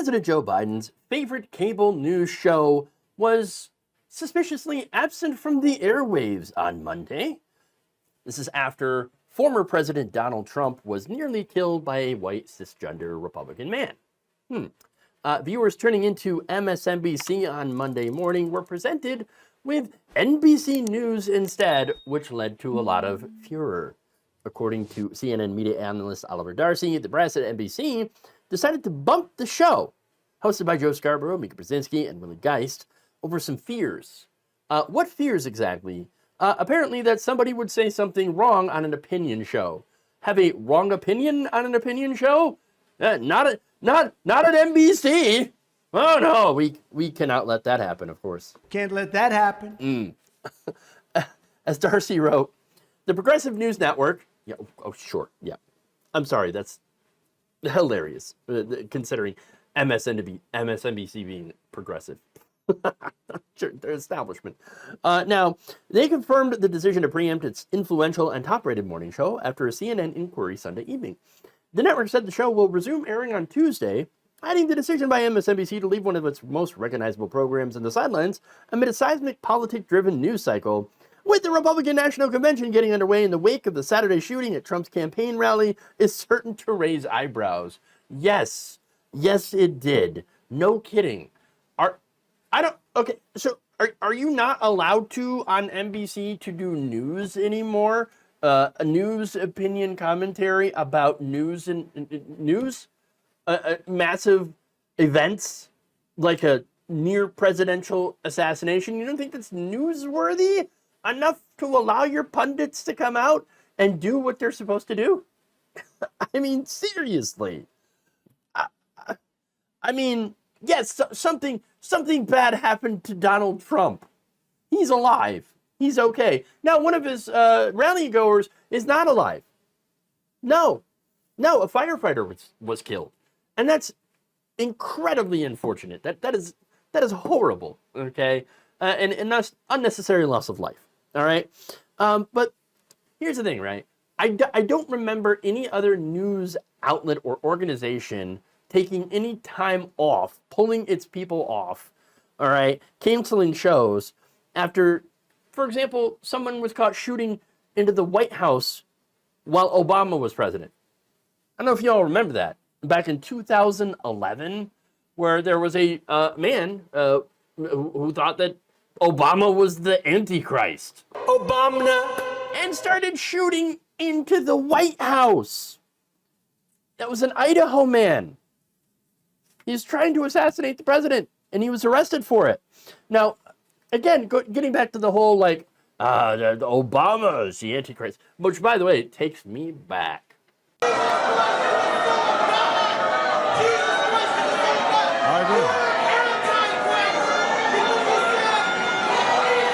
President Joe Biden's favorite cable news show was suspiciously absent from the airwaves on Monday. This is after former President Donald Trump was nearly killed by a white cisgender Republican man. Viewers turning into MSNBC on Monday morning were presented with NBC News instead, which led to a lot of furor. According to CNN media analyst Oliver Darcy, the brass at NBC decided to bump the show, hosted by Joe Scarborough, Mika Brzezinski, and Willie Geist, over some fears. What fears exactly? Apparently that somebody would say something wrong on an opinion show. Have a wrong opinion on an opinion show? Not at NBC. Oh no, we cannot let that happen, of course. Can't let that happen. As Darcy wrote, the Progressive News Network, I'm sorry, that's hilarious, considering MSNBC being progressive. Sure, their establishment. Now, they confirmed the decision to preempt its influential and top-rated morning show after a CNN inquiry Sunday evening. The network said the show will resume airing on Tuesday, adding the decision by MSNBC to leave one of its most recognizable programs in the sidelines amid a seismic politic-driven news cycle. With the Republican National Convention getting underway in the wake of the Saturday shooting at Trump's campaign rally is certain to raise eyebrows. Yes, it did. No kidding. Are you not allowed to, on NBC, to do news anymore? A news opinion commentary about news massive events like a near presidential assassination. You don't think that's newsworthy enough to allow your pundits to come out and do what they're supposed to do? I mean, seriously. Yes, something bad happened to Donald Trump. He's alive. He's okay. Now, one of his rally goers is not alive. No, a firefighter was killed. And that's incredibly unfortunate. That is horrible, okay? And that's unnecessary loss of life, all right? But here's the thing, right? I don't remember any other news outlet or organization taking any time off, pulling its people off, all right, canceling shows after, for example, someone was caught shooting into the White House while Obama was president. I don't know if y'all remember that. Back in 2011, where there was a man who thought that Obama was the Antichrist. Obama. And started shooting into the White House. That was an Idaho man. He was trying to assassinate the president, and he was arrested for it. Now, again, getting back to the whole, the Obama is the Antichrist, which, by the way, takes me back.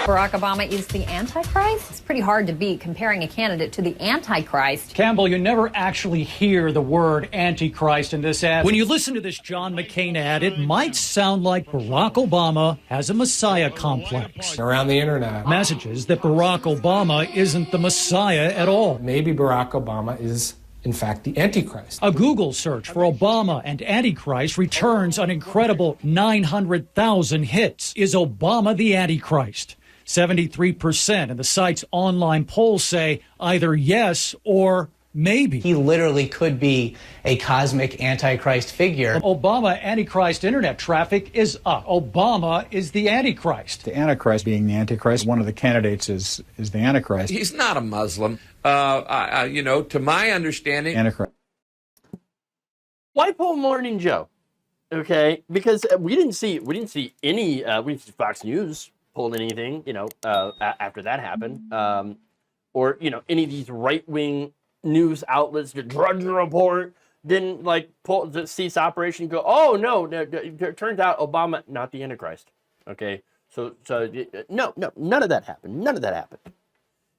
Barack Obama is the Antichrist? It's pretty hard to beat comparing a candidate to the Antichrist. Campbell, you never actually hear the word Antichrist in this ad. When you listen to this John McCain ad, it might sound like Barack Obama has a Messiah complex. Around the internet. Messages that Barack Obama isn't the Messiah at all. Maybe Barack Obama is, in fact, the Antichrist. A Google search for Obama and Antichrist returns an incredible 900,000 hits. Is Obama the Antichrist? 73% of the site's online polls say either yes or maybe. He literally could be a cosmic Antichrist figure. Obama Antichrist internet traffic is up. Obama is the Antichrist. The Antichrist being the Antichrist, one of the candidates is the Antichrist. He's not a Muslim. To my understanding. Antichrist. Why pull Morning Joe? Okay, because we didn't see any Fox News pulled anything, after that happened, or any of these right-wing news outlets, the Drudge Report didn't pull the cease operation and go, oh no, it turns out Obama not the Antichrist. Okay, so no, none of that happened.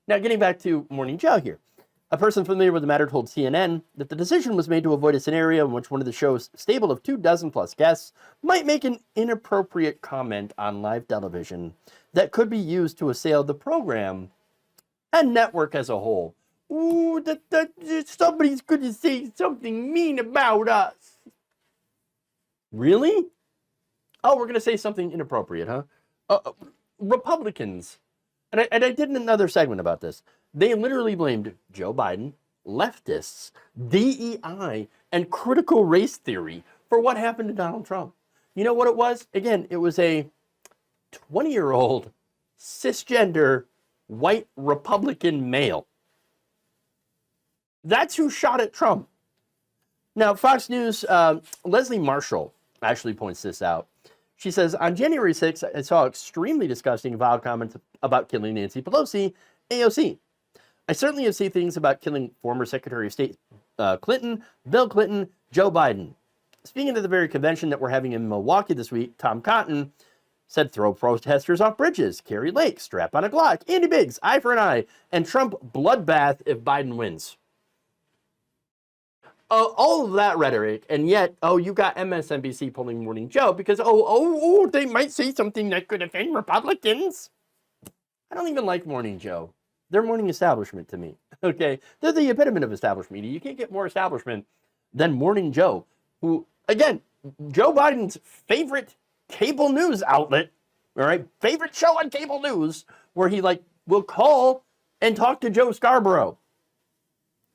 Now getting back to Morning Joe here. A person familiar with the matter told CNN that the decision was made to avoid a scenario in which one of the show's stable of 24+ guests might make an inappropriate comment on live television that could be used to assail the program and network as a whole. Ooh, somebody's going to say something mean about us. Really? Oh, we're going to say something inappropriate, huh? Republicans, and I did another segment about this, they literally blamed Joe Biden, leftists, DEI, and critical race theory for what happened to Donald Trump. You know what it was? Again, it was a 20-year-old cisgender white Republican male. That's who shot at Trump. Now, Fox News, Leslie Marshall actually points this out. She says, on January 6th, I saw extremely disgusting, vile comments about killing Nancy Pelosi, AOC. I certainly have seen things about killing former Secretary of State Clinton, Bill Clinton, Joe Biden. Speaking of the very convention that we're having in Milwaukee this week, Tom Cotton said throw protesters off bridges, Carrie Lake, strap on a Glock, Andy Biggs, eye for an eye, and Trump bloodbath if Biden wins. All of that rhetoric, and yet, you got MSNBC pulling Morning Joe because, they might say something that could offend Republicans. I don't even like Morning Joe. They're morning establishment to me, okay? They're the epitome of establishment media. You can't get more establishment than Morning Joe, who, again, Joe Biden's favorite cable news outlet, all right, favorite show on cable news, where he, will call and talk to Joe Scarborough.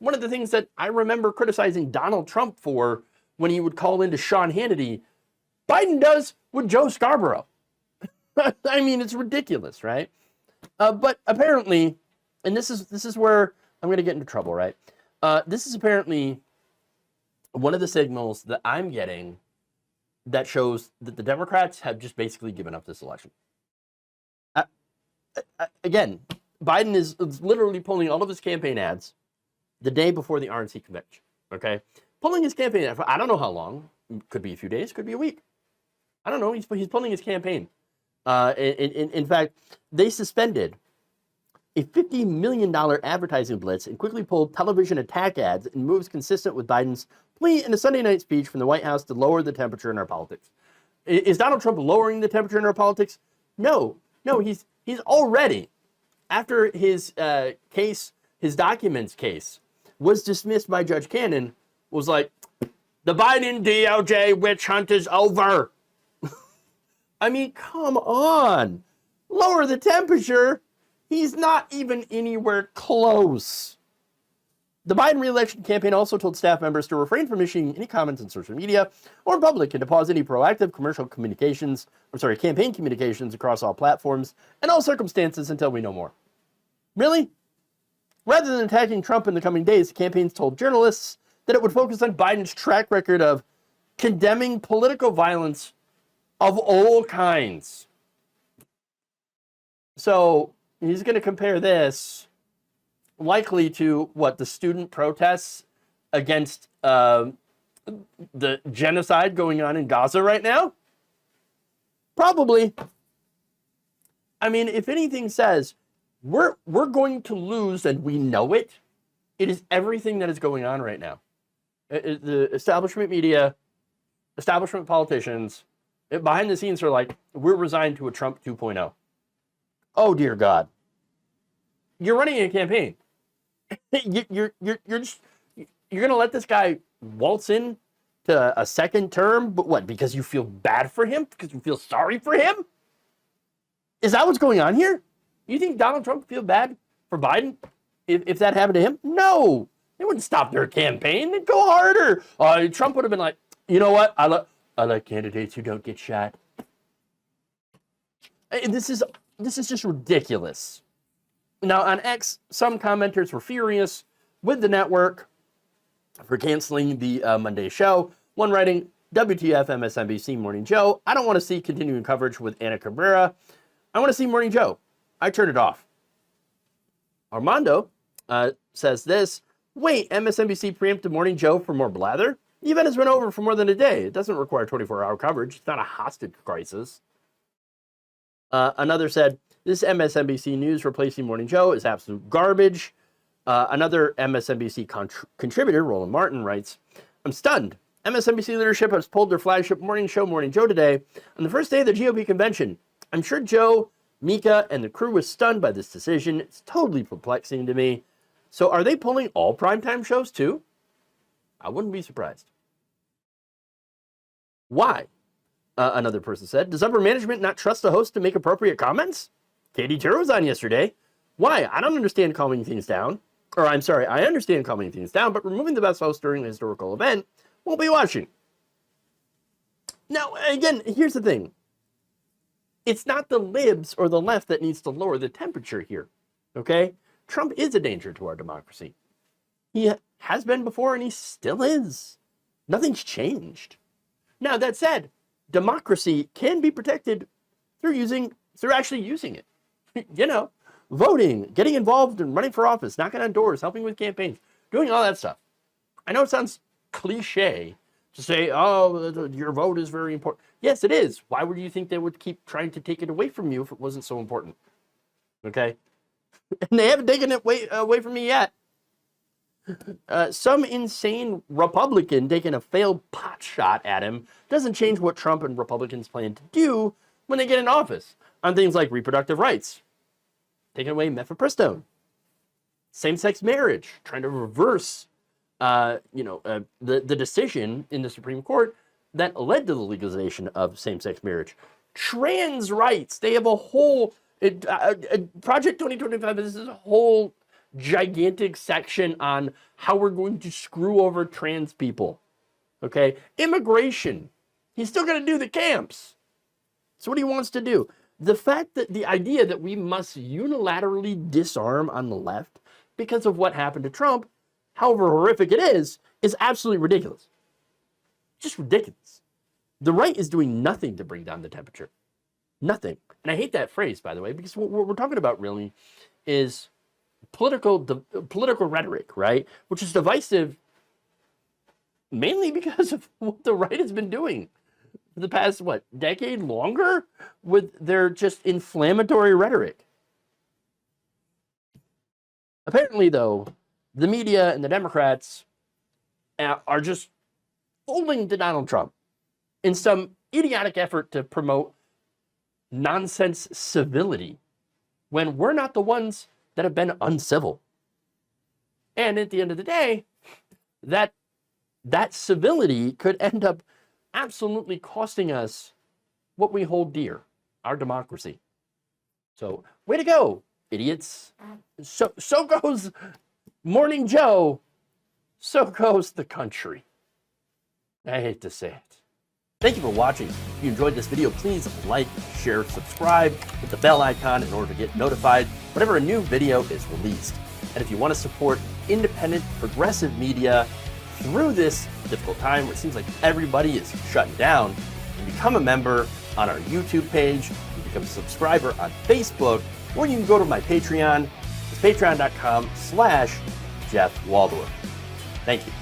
One of the things that I remember criticizing Donald Trump for when he would call into Sean Hannity, Biden does with Joe Scarborough. I mean, it's ridiculous, right? But apparently, and this is where I'm going to get into trouble, right? This is apparently one of the signals that I'm getting that shows that the Democrats have just basically given up this election. Again, Biden is literally pulling all of his campaign ads the day before the RNC convention, okay? Pulling his campaign ad for I don't know how long. Could be a few days, could be a week. I don't know. He's pulling his campaign. In fact, they suspended a $50 million advertising blitz and quickly pulled television attack ads in moves consistent with Biden's plea in a Sunday night speech from the White House to lower the temperature in our politics. Is Donald Trump lowering the temperature in our politics? No, he's already, after his case, his documents case, was dismissed by Judge Cannon, was like, the Biden DOJ witch hunt is over. I mean, come on. Lower the temperature. He's not even anywhere close. The Biden re-election campaign also told staff members to refrain from issuing any comments on social media or in public and to pause any proactive campaign communications across all platforms and all circumstances until we know more. Really? Rather than attacking Trump in the coming days, the campaigns told journalists that it would focus on Biden's track record of condemning political violence of all kinds. So he's going to compare this likely to the student protests against the genocide going on in Gaza right now? Probably. I mean, if anything says we're going to lose and we know it, it is everything that is going on right now. The establishment media, establishment politicians, behind the scenes are like, we're resigned to a Trump 2.0. Oh, dear God. You're running a campaign. You're going to let this guy waltz in to a second term, but what, because you feel bad for him? Because you feel sorry for him? Is that what's going on here? You think Donald Trump would feel bad for Biden if that happened to him? No. They wouldn't stop their campaign. They'd go harder. Trump would have been like, you know what? I like candidates who don't get shot. This is just ridiculous. Now, on X, some commenters were furious with the network for canceling the Monday show. One writing, WTF MSNBC Morning Joe. I don't want to see continuing coverage with Ana Cabrera. I want to see Morning Joe. I turned it off. Armando says this. Wait, MSNBC preempted Morning Joe for more blather? The event has been over for more than a day. It doesn't require 24-hour coverage. It's not a hostage crisis. Another said, this MSNBC News replacing Morning Joe is absolute garbage. Another MSNBC contributor, Roland Martin, writes, I'm stunned. MSNBC leadership has pulled their flagship morning show, Morning Joe, today on the first day of the GOP convention. I'm sure Joe, Mika, and the crew was stunned by this decision. It's totally perplexing to me. So are they pulling all primetime shows too? I wouldn't be surprised. Why? Another person said, does upper management not trust the host to make appropriate comments? Katie Tur was on yesterday. Why? I don't understand calming things down. Or I'm sorry, I understand calming things down, but removing the best host during a historical event won't be watching. Now, again, here's the thing. It's not the libs or the left that needs to lower the temperature here, okay? Trump is a danger to our democracy. He has been before and he still is. Nothing's changed. Now, that said, democracy can be protected through actually using it. You know, voting, getting involved and running for office, knocking on doors, helping with campaigns, doing all that stuff. I know it sounds cliche to say, oh, your vote is very important. Yes, it is. Why would you think they would keep trying to take it away from you if it wasn't so important? Okay? And they haven't taken it away from me yet. Some insane Republican taking a failed pot shot at him doesn't change what Trump and Republicans plan to do when they get in office on things like reproductive rights, taking away mifepristone, same-sex marriage, trying to reverse the decision in the Supreme Court that led to the legalization of same-sex marriage. Trans rights, they have a whole, Project 2025 is a whole gigantic section on how we're going to screw over trans people, okay? Immigration, he's still going to do the camps. That's what he wants to do. The fact that the idea that we must unilaterally disarm on the left because of what happened to Trump, however horrific it is absolutely ridiculous. Just ridiculous. The right is doing nothing to bring down the temperature. Nothing. And I hate that phrase, by the way, because what we're talking about really is political rhetoric, right? Which is divisive mainly because of what the right has been doing for the past, decade longer with their just inflammatory rhetoric. Apparently, though, the media and the Democrats are just folding to Donald Trump in some idiotic effort to promote nonsense civility when we're not the ones that have been uncivil. And at the end of the day, that civility could end up absolutely costing us what we hold dear, our democracy. So, way to go, idiots. So goes Morning Joe, so goes the country. I hate to say it. Thank you for watching. If you enjoyed this video, please like, share, subscribe, hit the bell icon in order to get notified whenever a new video is released. And if you want to support independent, progressive media through this difficult time where it seems like everybody is shutting down, you can become a member on our YouTube page, you can become a subscriber on Facebook, or you can go to my Patreon. It's patreon.com/Jeff Waldorf. Thank you.